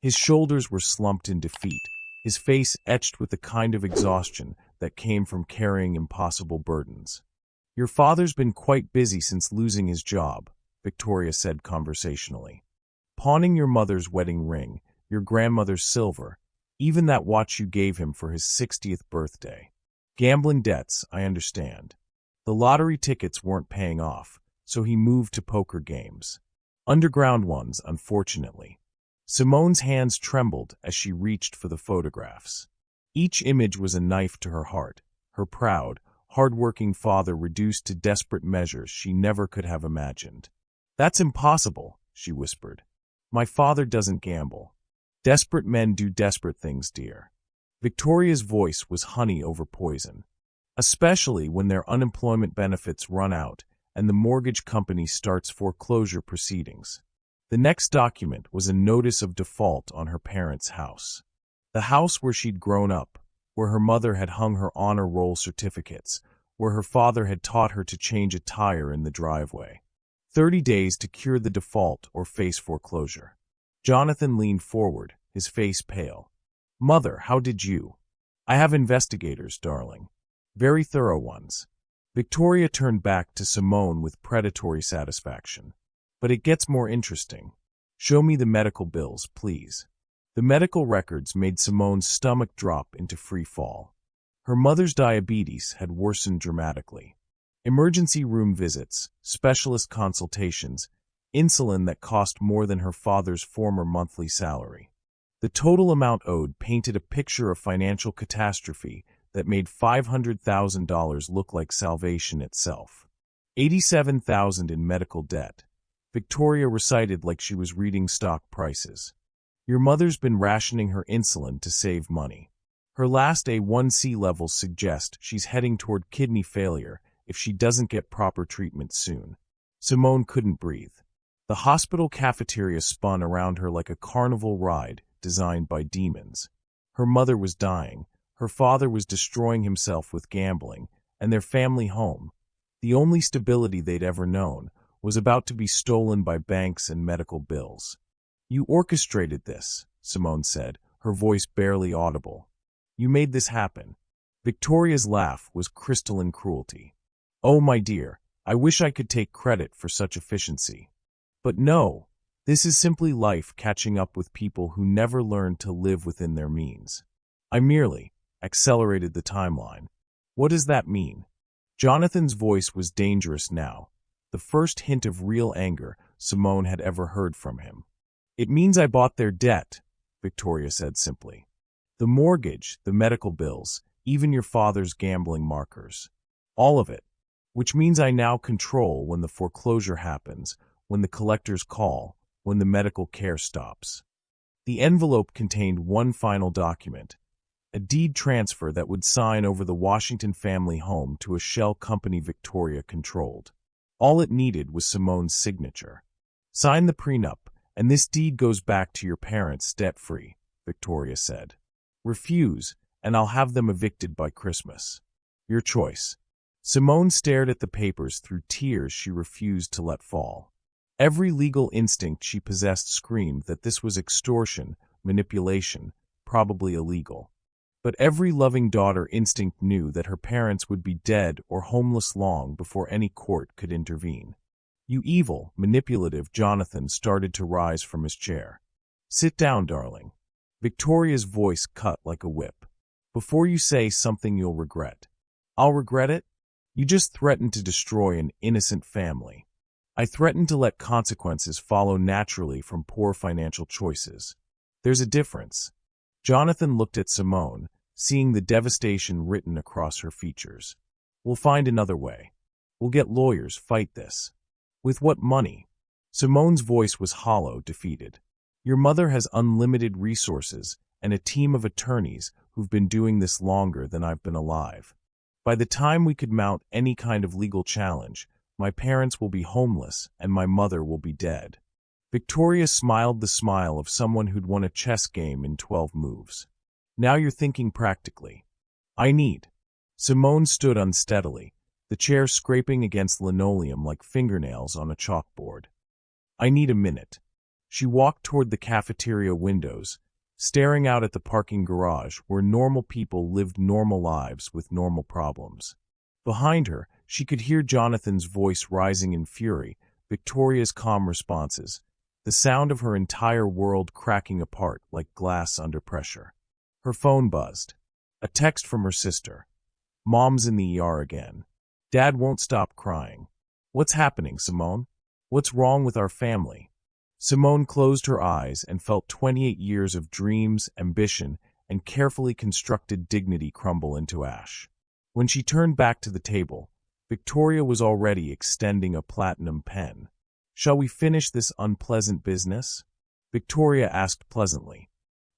His shoulders were slumped in defeat, his face etched with the kind of exhaustion that came from carrying impossible burdens. "Your father's been quite busy since losing his job," Victoria said conversationally. "Pawning your mother's wedding ring, your grandmother's silver, even that watch you gave him for his 60th birthday. Gambling debts, I understand. The lottery tickets weren't paying off, so he moved to poker games. Underground ones, unfortunately." Simone's hands trembled as she reached for the photographs. Each image was a knife to her heart, her proud, hard-working father reduced to desperate measures she never could have imagined. "That's impossible," she whispered. "My father doesn't gamble. Desperate men do desperate things, dear." Victoria's voice was honey over poison. "Especially when their unemployment benefits run out and the mortgage company starts foreclosure proceedings." The next document was a notice of default on her parents' house. The house where she'd grown up, where her mother had hung her honor roll certificates, where her father had taught her to change a tire in the driveway. 30 days to cure the default or face foreclosure. Jonathan leaned forward, his face pale. "Mother, how did you?" "I have investigators, darling. Very thorough ones." Victoria turned back to Simone with predatory satisfaction. "But it gets more interesting. Show me the medical bills, please." The medical records made Simone's stomach drop into free fall. Her mother's diabetes had worsened dramatically. Emergency room visits, specialist consultations, insulin that cost more than her father's former monthly salary. The total amount owed painted a picture of financial catastrophe that made $500,000 look like salvation itself. $87,000 in medical debt. Victoria recited like she was reading stock prices. "Your mother's been rationing her insulin to save money. Her last A1C levels suggest she's heading toward kidney failure if she doesn't get proper treatment soon." Simone couldn't breathe. The hospital cafeteria spun around her like a carnival ride designed by demons. Her mother was dying, her father was destroying himself with gambling, and their family home, the only stability they'd ever known, was about to be stolen by banks and medical bills. "You orchestrated this," Simone said, her voice barely audible. "You made this happen." Victoria's laugh was crystalline cruelty. "Oh, my dear, I wish I could take credit for such efficiency. But no, this is simply life catching up with people who never learned to live within their means. I merely accelerated the timeline." "What does that mean?" Jonathan's voice was dangerous now, the first hint of real anger Simone had ever heard from him. "It means I bought their debt," Victoria said simply. "The mortgage, the medical bills, even your father's gambling markers. All of it. Which means I now control when the foreclosure happens, when the collectors call, when the medical care stops." The envelope contained one final document, a deed transfer that would sign over the Washington family home to a shell company Victoria controlled. All it needed was Simone's signature. "Sign the prenup, and this deed goes back to your parents debt-free," Victoria said. "Refuse, and I'll have them evicted by Christmas. Your choice." Simone stared at the papers through tears she refused to let fall. Every legal instinct she possessed screamed that this was extortion, manipulation, probably illegal. But every loving daughter instinct knew that her parents would be dead or homeless long before any court could intervene. "You evil, manipulative," Jonathan started to rise from his chair. "Sit down, darling." Victoria's voice cut like a whip. "Before you say something you'll regret." "I'll regret it? You just threatened to destroy an innocent family." "I threatened to let consequences follow naturally from poor financial choices. There's a difference." Jonathan looked at Simone, seeing the devastation written across her features. "We'll find another way. We'll get lawyers, fight this." "With what money?" Simone's voice was hollow, defeated. "Your mother has unlimited resources and a team of attorneys who've been doing this longer than I've been alive. By the time we could mount any kind of legal challenge, my parents will be homeless and my mother will be dead." Victoria smiled the smile of someone who'd won a chess game in 12 moves. Now you're thinking practically. I need. Simone stood unsteadily, the chair scraping against linoleum like fingernails on a chalkboard. I need a minute. She walked toward the cafeteria windows, staring out at the parking garage where normal people lived normal lives with normal problems. Behind her, she could hear Jonathan's voice rising in fury, Victoria's calm responses, the sound of her entire world cracking apart like glass under pressure. Her phone buzzed. A text from her sister. Mom's in the ER again. Dad won't stop crying. What's happening, Simone? What's wrong with our family? Simone closed her eyes and felt 28 years of dreams, ambition, and carefully constructed dignity crumble into ash. When she turned back to the table, Victoria was already extending a platinum pen. Shall we finish this unpleasant business? Victoria asked pleasantly.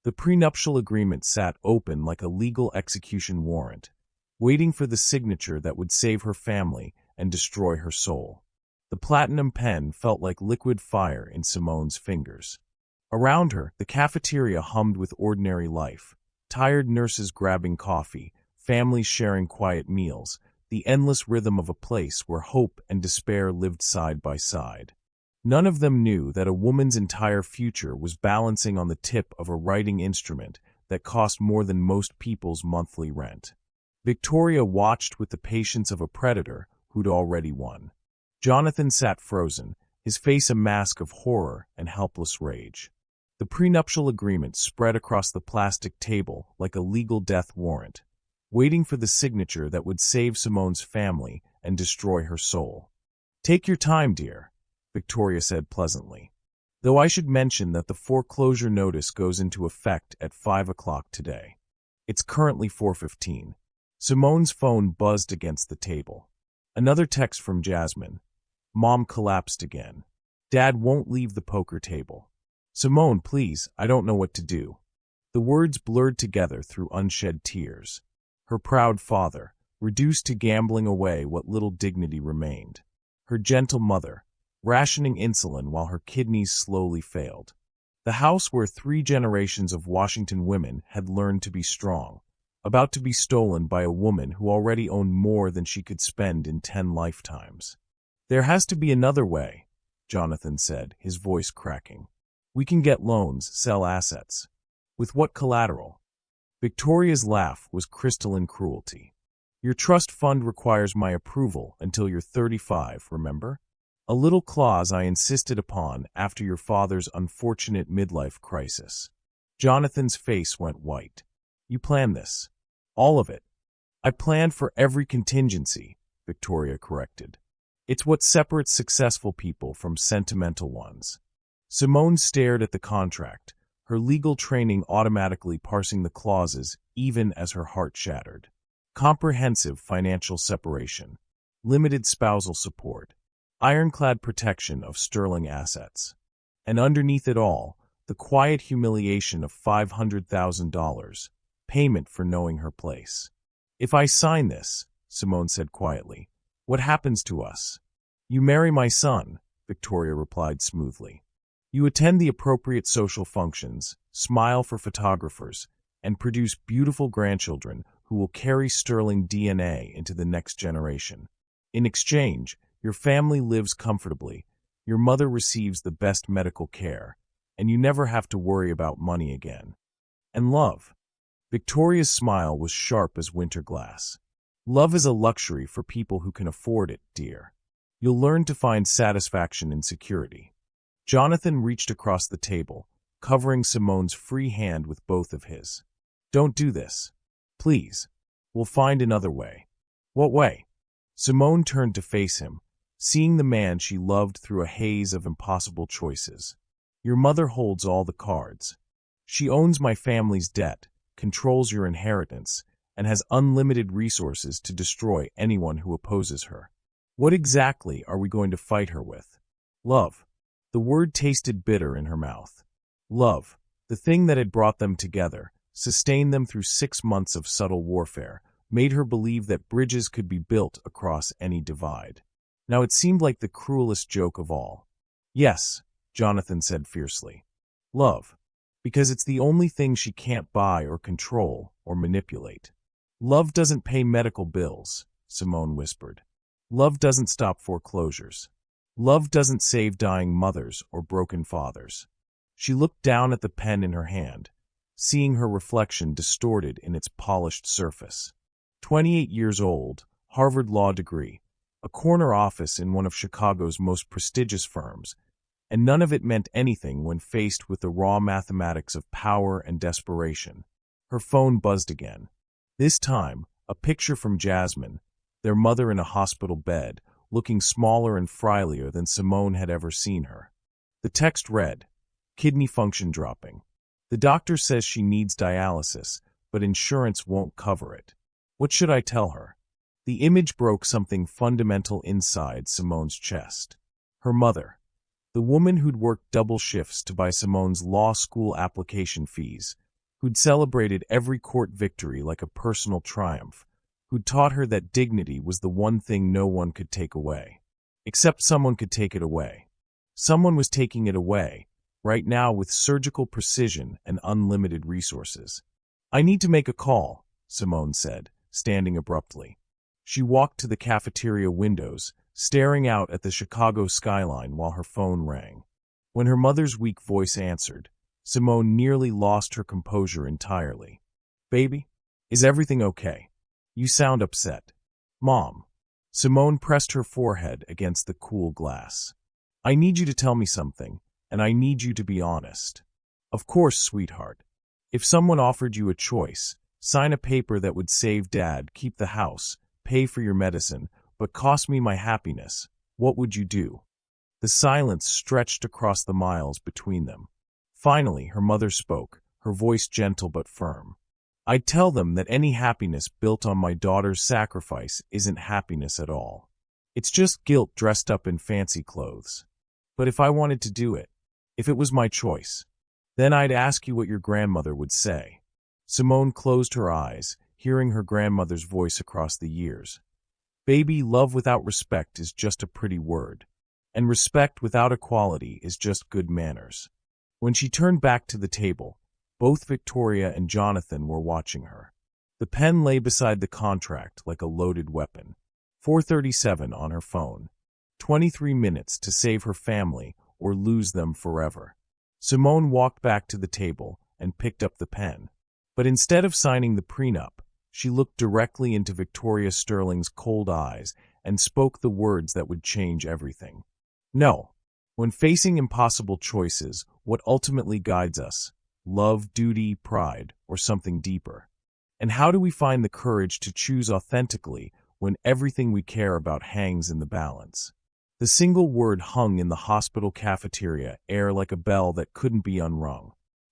The prenuptial agreement sat open like a legal execution warrant, waiting for the signature that would save her family and destroy her soul. The platinum pen felt like liquid fire in Simone's fingers. Around her, the cafeteria hummed with ordinary life, tired nurses grabbing coffee, families sharing quiet meals, the endless rhythm of a place where hope and despair lived side by side. None of them knew that a woman's entire future was balancing on the tip of a writing instrument that cost more than most people's monthly rent. Victoria watched with the patience of a predator who'd already won. Jonathan sat frozen, his face a mask of horror and helpless rage. The prenuptial agreement spread across the plastic table like a legal death warrant, waiting for the signature that would save Simone's family and destroy her soul. Take your time, dear, Victoria said pleasantly. Though I should mention that the foreclosure notice goes into effect at 5 o'clock today. It's currently 4:15. Simone's phone buzzed against the table. Another text from Jasmine. Mom collapsed again. Dad won't leave the poker table. Simone, please, I don't know what to do. The words blurred together through unshed tears. Her proud father, reduced to gambling away what little dignity remained. Her gentle mother, rationing insulin while her kidneys slowly failed. The house where 3 generations of Washington women had learned to be strong, about to be stolen by a woman who already owned more than she could spend in 10 lifetimes. There has to be another way, Jonathan said, his voice cracking. We can get loans, sell assets. With what collateral? Victoria's laugh was crystalline cruelty. Your trust fund requires my approval until you're 35, remember? A little clause I insisted upon after your father's unfortunate midlife crisis. Jonathan's face went white. You planned this. All of it. I planned for every contingency, Victoria corrected. It's what separates successful people from sentimental ones. Simone stared at the contract, her legal training automatically parsing the clauses even as her heart shattered. Comprehensive financial separation, limited spousal support, ironclad protection of sterling assets. And underneath it all, the quiet humiliation of $500,000, payment for knowing her place. If I sign this, Simone said quietly, what happens to us? You marry my son, Victoria replied smoothly. You attend the appropriate social functions, smile for photographers, and produce beautiful grandchildren who will carry sterling DNA into the next generation. In exchange, your family lives comfortably, your mother receives the best medical care, and you never have to worry about money again. And love. Victoria's smile was sharp as winter glass. Love is a luxury for people who can afford it, dear. You'll learn to find satisfaction in security. Jonathan reached across the table, covering Simone's free hand with both of his. Don't do this. Please. We'll find another way. What way? Simone turned to face him, seeing the man she loved through a haze of impossible choices. Your mother holds all the cards. She owns my family's debt, controls your inheritance, and has unlimited resources to destroy anyone who opposes her. What exactly are we going to fight her with? Love. The word tasted bitter in her mouth. Love, the thing that had brought them together, sustained them through 6 months of subtle warfare, made her believe that bridges could be built across any divide. Now it seemed like the cruelest joke of all. Yes, Jonathan said fiercely. Love. Because it's the only thing she can't buy or control or manipulate. Love doesn't pay medical bills, Simone whispered. Love doesn't stop foreclosures. Love doesn't save dying mothers or broken fathers. She looked down at the pen in her hand, seeing her reflection distorted in its polished surface. 28 years old, Harvard law degree, a corner office in one of Chicago's most prestigious firms, and none of it meant anything when faced with the raw mathematics of power and desperation. Her phone buzzed again. This time, a picture from Jasmine, their mother in a hospital bed, looking smaller and frilier than Simone had ever seen her. The text read, "Kidney function dropping. The doctor says she needs dialysis, but insurance won't cover it. What should I tell her?" The image broke something fundamental inside Simone's chest. Her mother, the woman who'd worked double shifts to buy Simone's law school application fees, who'd celebrated every court victory like a personal triumph, who'd taught her that dignity was the one thing no one could take away. Except someone could take it away. Someone was taking it away, right now with surgical precision and unlimited resources. "I need to make a call," Simone said, standing abruptly. She walked to the cafeteria windows, staring out at the Chicago skyline while her phone rang. When her mother's weak voice answered, Simone nearly lost her composure entirely. "Baby, is everything okay? You sound upset." "Mom." Simone pressed her forehead against the cool glass. "I need you to tell me something, and I need you to be honest." "Of course, sweetheart. If someone offered you a choice, sign a paper that would save Dad, keep the house, pay for your medicine, but cost me my happiness, what would you do?" The silence stretched across the miles between them. Finally, her mother spoke, her voice gentle but firm. "I'd tell them that any happiness built on my daughter's sacrifice isn't happiness at all. It's just guilt dressed up in fancy clothes. But if I wanted to do it, if it was my choice, then I'd ask you what your grandmother would say." Simone closed her eyes, hearing her grandmother's voice across the years. "Baby, love without respect is just a pretty word, and respect without equality is just good manners." When she turned back to the table, both Victoria and Jonathan were watching her. The pen lay beside the contract like a loaded weapon. 4:37 on her phone. 23 minutes to save her family or lose them forever. Simone walked back to the table and picked up the pen. But instead of signing the prenup, she looked directly into Victoria Sterling's cold eyes and spoke the words that would change everything. "No. When facing impossible choices, what ultimately guides us? Love, duty, pride, or something deeper? And how do we find the courage to choose authentically when everything we care about hangs in the balance?" The single word hung in the hospital cafeteria air like a bell that couldn't be unrung.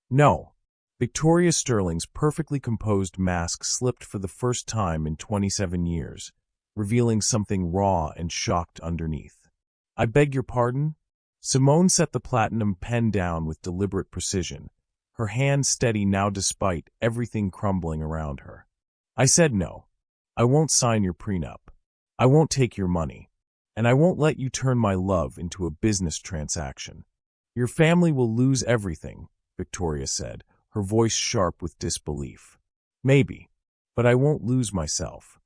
"No." Victoria Sterling's perfectly composed mask slipped for the first time in 27 years, revealing something raw and shocked underneath. "I beg your pardon?" Simone set the platinum pen down with deliberate precision, her hand steady now despite everything crumbling around her. "I said no. I won't sign your prenup. I won't take your money. And I won't let you turn my love into a business transaction." "Your family will lose everything," Victoria said, her voice sharp with disbelief. "Maybe, but I won't lose myself."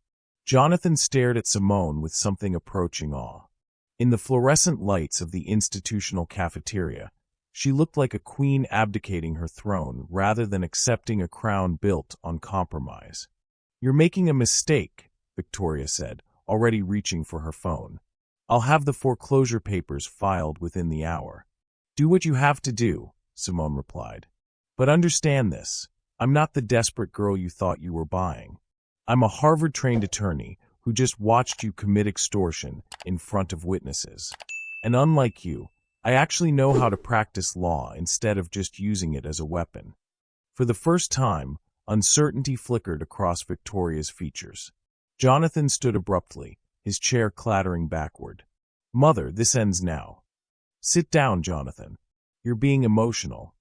Jonathan stared at Simone with something approaching awe. In the fluorescent lights of the institutional cafeteria, she looked like a queen abdicating her throne rather than accepting a crown built on compromise. "You're making a mistake," Victoria said, already reaching for her phone. "I'll have the foreclosure papers filed within the hour." "Do what you have to do," Simone replied. "But understand this, I'm not the desperate girl you thought you were buying. I'm a Harvard-trained attorney who just watched you commit extortion in front of witnesses. And unlike you, I actually know how to practice law instead of just using it as a weapon." For the first time, uncertainty flickered across Victoria's features. Jonathan stood abruptly, his chair clattering backward. "Mother, this ends now." "Sit down, Jonathan. You're being emotional."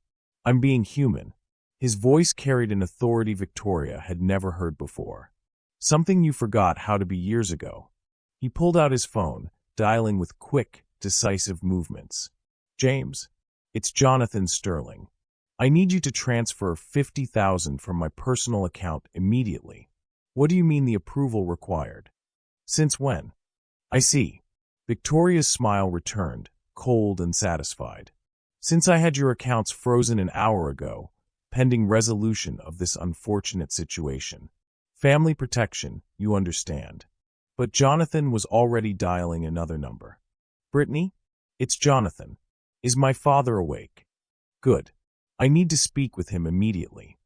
"I'm being human." His voice carried an authority Victoria had never heard before. "Something you forgot how to be years ago." He pulled out his phone, dialing with quick, decisive movements. "James." It's Jonathan Sterling. I need you to transfer $50,000 from my personal account immediately. What do you mean the approval required? Since when? I see. Victoria's smile returned, cold and satisfied. Since I had your accounts frozen an hour ago, pending resolution of this unfortunate situation. Family protection, you understand. But Jonathan was already dialing another number. Brittany? It's Jonathan. Is my father awake? Good. I need to speak with him immediately.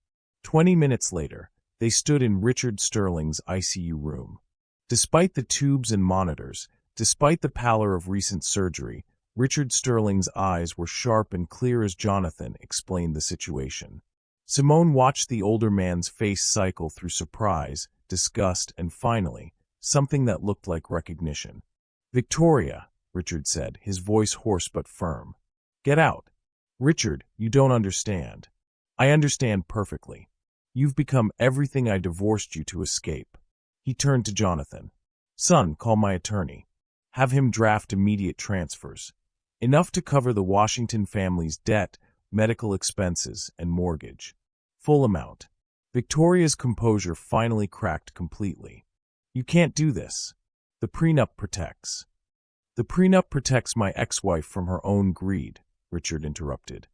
20 minutes later, they stood in Richard Sterling's ICU room. Despite the tubes and monitors, despite the pallor of recent surgery, Richard Sterling's eyes were sharp and clear as Jonathan explained the situation. Simone watched the older man's face cycle through surprise, disgust, and finally, something that looked like recognition. Victoria, Richard said, his voice hoarse but firm. Get out. Richard, you don't understand. I understand perfectly. You've become everything I divorced you to escape. He turned to Jonathan. Son, call my attorney. Have him draft immediate transfers. Enough to cover the Washington family's debt, medical expenses, and mortgage. Full amount. Victoria's composure finally cracked completely. You can't do this. The prenup protects. The prenup protects my ex-wife from her own greed, Richard interrupted.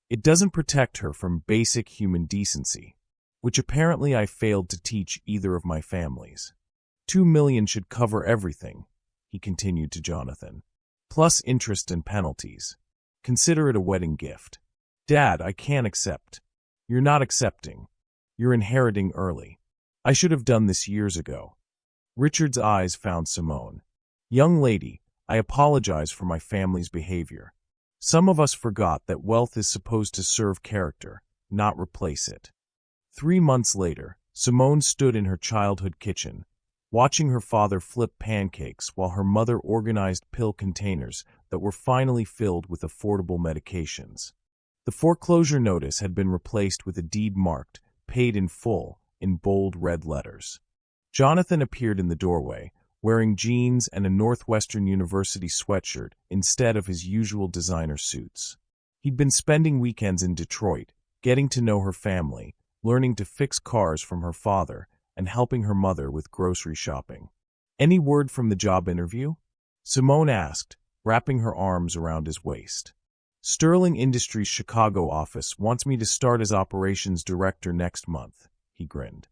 It doesn't protect her from basic human decency, which apparently I failed to teach either of my families. $2 million should cover everything, he continued to Jonathan, plus interest and penalties. Consider it a wedding gift. Dad, I can't accept. You're not accepting. You're inheriting early. I should have done this years ago. Richard's eyes found Simone. Young lady, I apologize for my family's behavior. Some of us forgot that wealth is supposed to serve character, not replace it. 3 months later, Simone stood in her childhood kitchen, watching her father flip pancakes while her mother organized pill containers that were finally filled with affordable medications. The foreclosure notice had been replaced with a deed marked, paid in full, in bold red letters. Jonathan appeared in the doorway, wearing jeans and a Northwestern University sweatshirt instead of his usual designer suits. He'd been spending weekends in Detroit, getting to know her family, learning to fix cars from her father, and helping her mother with grocery shopping. Any word from the job interview? Simone asked, wrapping her arms around his waist. Sterling Industries' Chicago office wants me to start as operations director next month, he grinned.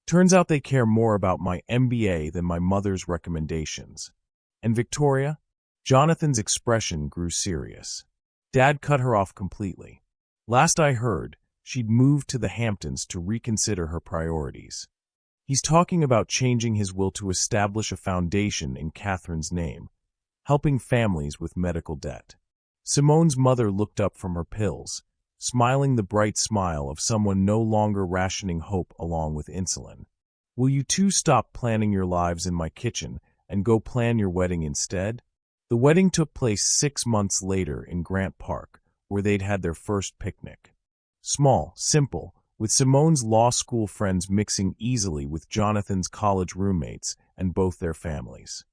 Turns out they care more about my MBA than my mother's recommendations. And Victoria? Jonathan's expression grew serious. Dad cut her off completely. Last I heard, she'd moved to the Hamptons to reconsider her priorities. He's talking about changing his will to establish a foundation in Catherine's name, helping families with medical debt. Simone's mother looked up from her pills, smiling the bright smile of someone no longer rationing hope along with insulin. Will you two stop planning your lives in my kitchen and go plan your wedding instead? The wedding took place 6 months later in Grant Park, where they'd had their first picnic. Small, simple, with Simone's law school friends mixing easily with Jonathan's college roommates and both their families.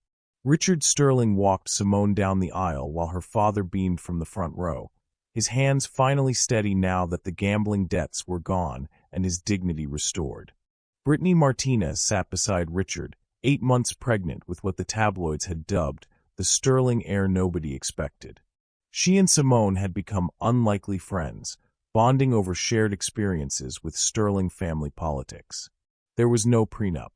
Richard Sterling walked Simone down the aisle while her father beamed from the front row, his hands finally steady now that the gambling debts were gone and his dignity restored. Brittany Martinez sat beside Richard, 8 months pregnant with what the tabloids had dubbed the Sterling heir nobody expected. She and Simone had become unlikely friends, bonding over shared experiences with Sterling family politics. There was no prenup.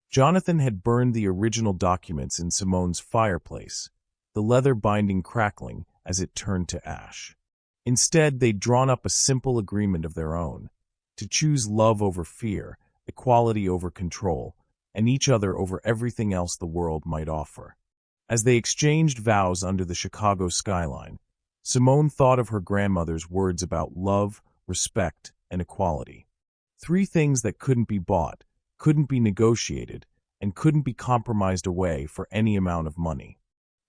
Jonathan had burned the original documents in Simone's fireplace, the leather binding crackling as it turned to ash. Instead, they'd drawn up a simple agreement of their own, to choose love over fear, equality over control, and each other over everything else the world might offer. As they exchanged vows under the Chicago skyline, Simone thought of her grandmother's words about love, respect, and equality. 3 things that couldn't be bought, couldn't be negotiated, and couldn't be compromised away for any amount of money.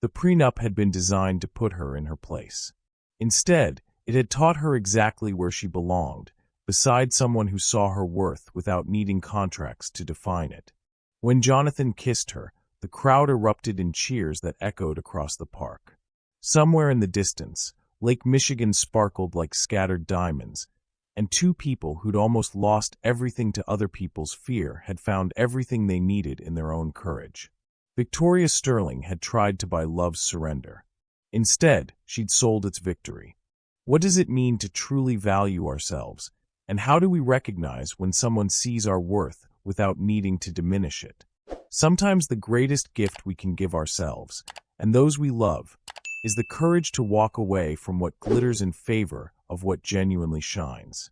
The prenup had been designed to put her in her place. Instead, it had taught her exactly where she belonged, beside someone who saw her worth without needing contracts to define it. When Jonathan kissed her, the crowd erupted in cheers that echoed across the park. Somewhere in the distance, Lake Michigan sparkled like scattered diamonds, and two people who'd almost lost everything to other people's fear had found everything they needed in their own courage. Victoria Sterling had tried to buy love's surrender. Instead, she'd sold its victory. What does it mean to truly value ourselves, and how do we recognize when someone sees our worth without needing to diminish it? Sometimes the greatest gift we can give ourselves, and those we love, is the courage to walk away from what glitters in favor of what genuinely shines.